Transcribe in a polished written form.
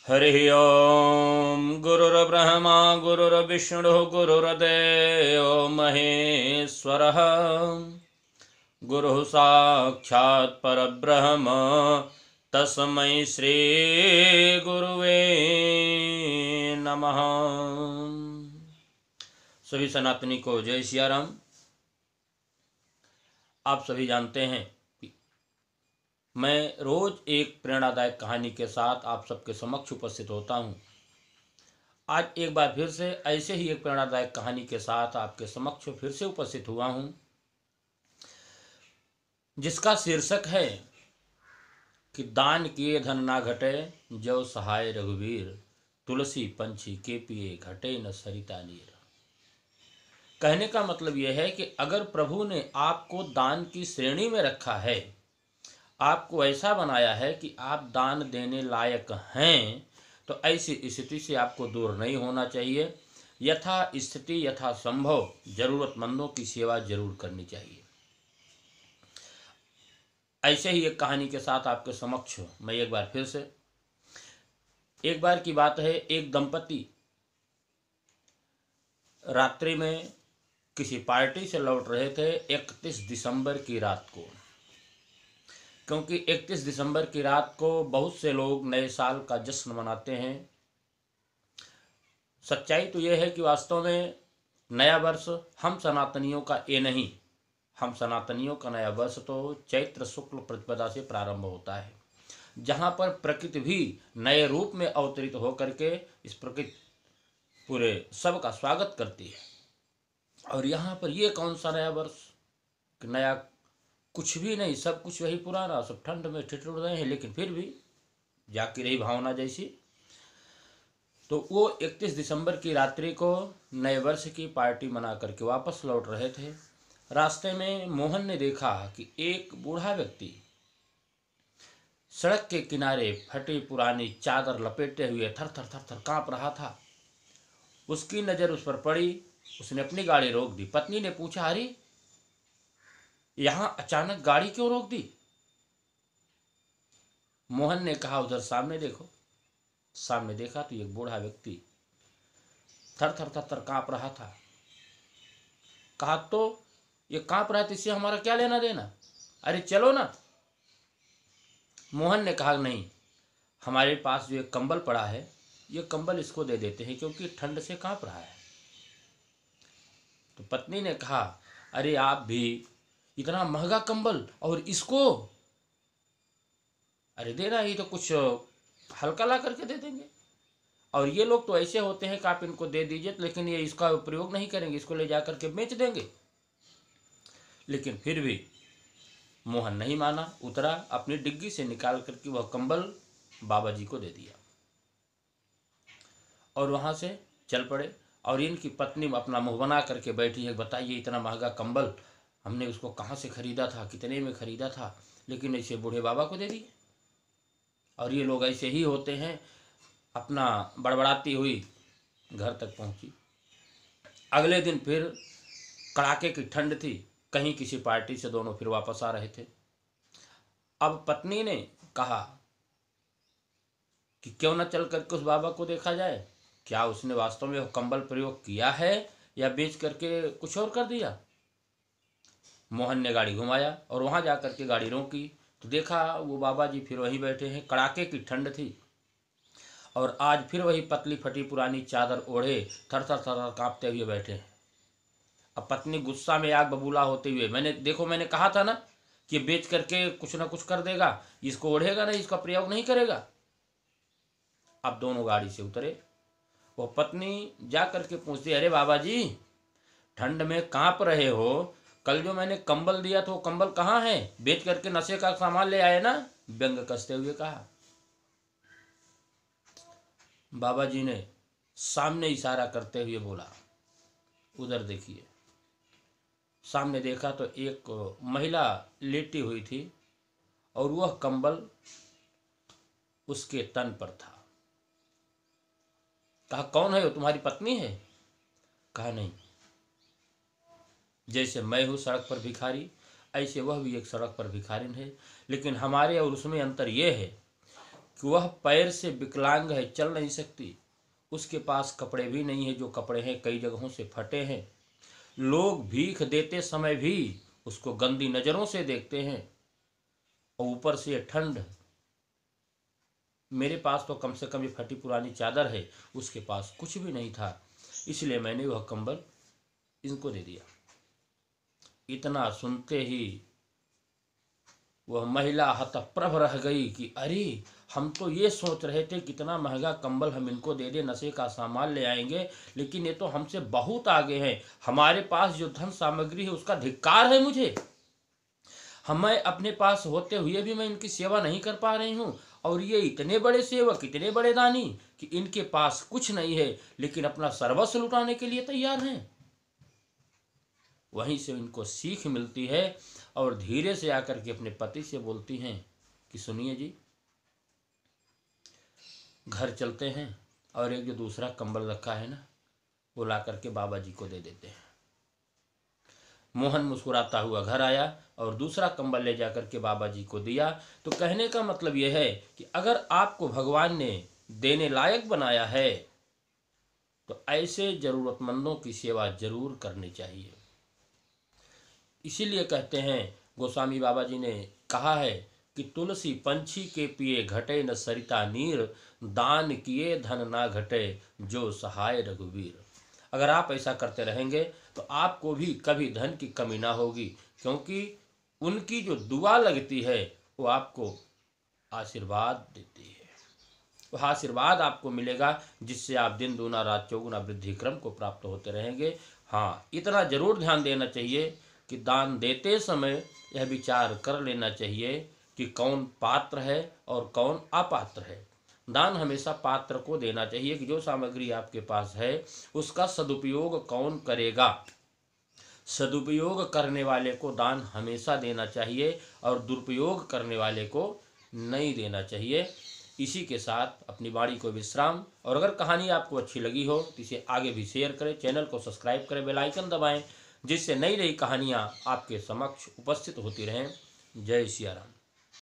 हरि ओम। गुरुर्ब्रह्मा गुरुर्विष्णु गुरुर्देव महेश्वरः। गुरुः साक्षात् परब्रह्म तस्मै श्री गुरुवे नमः। सभी सनातनी को जय सिया राम। आप सभी जानते हैं मैं रोज एक प्रेरणादायक कहानी के साथ आप सबके समक्ष उपस्थित होता हूं। आज एक बार फिर से ऐसे ही एक प्रेरणादायक कहानी के साथ आपके समक्ष फिर से उपस्थित हुआ हूं, जिसका शीर्षक है कि दान किए धन ना घटे, जो सहाय रघुवीर, तुलसी पंछी के पिए घटे न सरिता नीर। कहने का मतलब यह है कि अगर प्रभु ने आपको दान की श्रेणी में रखा है, आपको ऐसा बनाया है कि आप दान देने लायक हैं, तो ऐसी स्थिति से आपको दूर नहीं होना चाहिए। यथा स्थिति यथा संभव जरूरतमंदों की सेवा जरूर करनी चाहिए। ऐसे ही एक कहानी के साथ आपके समक्ष मैं एक बार फिर से, एक बार की बात है, एक दंपति रात्रि में किसी पार्टी से लौट रहे थे 31 दिसंबर की रात को। क्योंकि 31 दिसंबर की रात को बहुत से लोग नए साल का जश्न मनाते हैं। सच्चाई तो यह है कि वास्तव में नया वर्ष हम सनातनियों का ये नहीं, हम सनातनियों का नया वर्ष तो चैत्र शुक्ल प्रतिपदा से प्रारंभ होता है, जहाँ पर प्रकृति भी नए रूप में अवतरित होकर के इस प्रकृति पूरे सब का स्वागत करती है। और यहाँ पर ये कौन सा नया वर्ष, नया कुछ भी नहीं, सब कुछ वही पुराना, सब ठंड में ठिठुर रहे हैं, लेकिन फिर भी जाकी रही भावना जैसी। तो वो 31 दिसंबर की रात्रि को नए वर्ष की पार्टी मना करके वापस लौट रहे थे। रास्ते में मोहन ने देखा कि एक बूढ़ा व्यक्ति सड़क के किनारे फटी पुरानी चादर लपेटे हुए थर थर थर थर कांप रहा था। उसकी नज़र उस पर पड़ी, उसने अपनी गाड़ी रोक दी। पत्नी ने पूछा, अरे यहाँ अचानक गाड़ी क्यों रोक दी? मोहन ने कहा, उधर सामने देखो। सामने देखा तो एक बूढ़ा व्यक्ति थर थर थर थर कांप रहा था। कहा, तो ये कांप रहा था, इससे हमारा क्या लेना देना? अरे चलो ना। मोहन ने कहा, नहीं, हमारे पास जो एक कंबल पड़ा है, ये कंबल इसको दे देते हैं, क्योंकि ठंड से कांप रहा है। तो पत्नी ने कहा, अरे आप भी, इतना महंगा कंबल और इसको? अरे देना ही तो कुछ हल्का ला करके दे देंगे। और ये लोग तो ऐसे होते हैं कि आप इनको दे दीजिए, लेकिन ये इसका प्रयोग नहीं करेंगे, इसको ले जा करके बेच देंगे। लेकिन फिर भी मोहन नहीं माना, उतरा, अपनी डिग्गी से निकाल करके वह कंबल बाबा जी को दे दिया और वहाँ से चल पड़े। और इनकी पत्नी अपना मुंह बना करके बैठी है, बताइए इतना महंगा कंबल हमने उसको कहाँ से खरीदा था, कितने में खरीदा था, लेकिन ऐसे बूढ़े बाबा को दे दिए। और ये लोग ऐसे ही होते हैं। अपना बड़बड़ाती हुई घर तक पहुंची। अगले दिन फिर कड़ाके की ठंड थी, कहीं किसी पार्टी से दोनों फिर वापस आ रहे थे। अब पत्नी ने कहा कि क्यों न चल करके उस बाबा को देखा जाए, क्या उसने वास्तव में कंबल प्रयोग किया है या बेच करके कुछ और कर दिया। मोहन ने गाड़ी घुमाया और वहां जाकर के गाड़ी रोकी तो देखा वो बाबा जी फिर वहीं बैठे हैं। कड़ाके की ठंड थी और आज फिर वही पतली फटी पुरानी चादर ओढ़े थर थर थर कांपते हुए बैठे हैं। अब पत्नी गुस्सा में आग बबूला होते हुए, मैंने कहा था ना कि बेच करके कुछ ना कुछ कर देगा, इसको ओढ़ेगा नहीं, इसका प्रयोग नहीं करेगा। अब दोनों गाड़ी से उतरे। वो पत्नी जा करके पूछती, अरे बाबा जी, ठंड में कांप रहे हो, कल जो मैंने कंबल दिया तो वो कंबल कहाँ है? बेच करके नशे का सामान ले आए ना? व्यंग कसते हुए कहा। बाबा जी ने सामने इशारा करते हुए बोला, उधर देखिए। सामने देखा तो एक महिला लेटी हुई थी और वह कंबल उसके तन पर था। कहा, कौन है वो? तुम्हारी पत्नी है? कहा, नहीं, जैसे मैं हूँ सड़क पर भिखारी, ऐसे वह भी एक सड़क पर भिखारिन है। लेकिन हमारे और उसमें अंतर यह है कि वह पैर से विकलांग है, चल नहीं सकती, उसके पास कपड़े भी नहीं है, जो कपड़े हैं कई जगहों से फटे हैं, लोग भीख देते समय भी उसको गंदी नज़रों से देखते हैं, और ऊपर से ठंड। मेरे पास तो कम से कम ये फटी पुरानी चादर है, उसके पास कुछ भी नहीं था, इसलिए मैंने वह कंबल इनको दे दिया। इतना सुनते ही वह महिला हतप्रभ रह गई कि अरे, हम तो ये सोच रहे थे कितना महंगा कंबल हम इनको दे दे, नशे का सामान ले आएंगे, लेकिन ये तो हमसे बहुत आगे हैं, हमारे पास जो धन सामग्री है उसका धिक्कार है मुझे, हमें अपने पास होते हुए भी मैं इनकी सेवा नहीं कर पा रही हूँ, और ये इतने बड़े सेवक, इतने बड़े दानी कि इनके पास कुछ नहीं है, लेकिन अपना सर्वस्व लुटाने के लिए तैयार हैं। वहीं से इनको सीख मिलती है और धीरे से आकर के अपने पति से बोलती हैं कि सुनिए जी, घर चलते हैं और एक जो दूसरा कंबल रखा है ना, वो ला करके बाबा जी को दे देते हैं। मोहन मुस्कुराता हुआ घर आया और दूसरा कंबल ले जाकर के बाबा जी को दिया। तो कहने का मतलब यह है कि अगर आपको भगवान ने देने लायक बनाया है तो ऐसे जरूरतमंदों की सेवा जरूर करनी चाहिए। इसीलिए कहते हैं, गोस्वामी बाबा जी ने कहा है कि तुलसी पंछी के पिए घटे न सरिता नीर, दान किए धन ना घटे जो सहाय रघुवीर। अगर आप ऐसा करते रहेंगे तो आपको भी कभी धन की कमी ना होगी, क्योंकि उनकी जो दुआ लगती है वो आपको आशीर्वाद देती है। वह आशीर्वाद आपको मिलेगा जिससे आप दिन दूना रात चौगुना वृद्धि क्रम को प्राप्त होते रहेंगे। हाँ, इतना जरूर ध्यान देना चाहिए कि दान देते समय यह विचार कर लेना चाहिए कि कौन पात्र है और कौन अपात्र है। दान हमेशा पात्र को देना चाहिए कि जो सामग्री आपके पास है उसका सदुपयोग कौन करेगा। सदुपयोग करने वाले को दान हमेशा देना चाहिए और दुरुपयोग करने वाले को नहीं देना चाहिए। इसी के साथ अपनी वाणी को विश्राम। और अगर कहानी आपको अच्छी लगी हो तो इसे आगे भी शेयर करें, चैनल को सब्सक्राइब करें, बेल आइकन दबाएं, जिससे नई नई कहानियाँ आपके समक्ष उपस्थित होती रहें। जय सिया राम।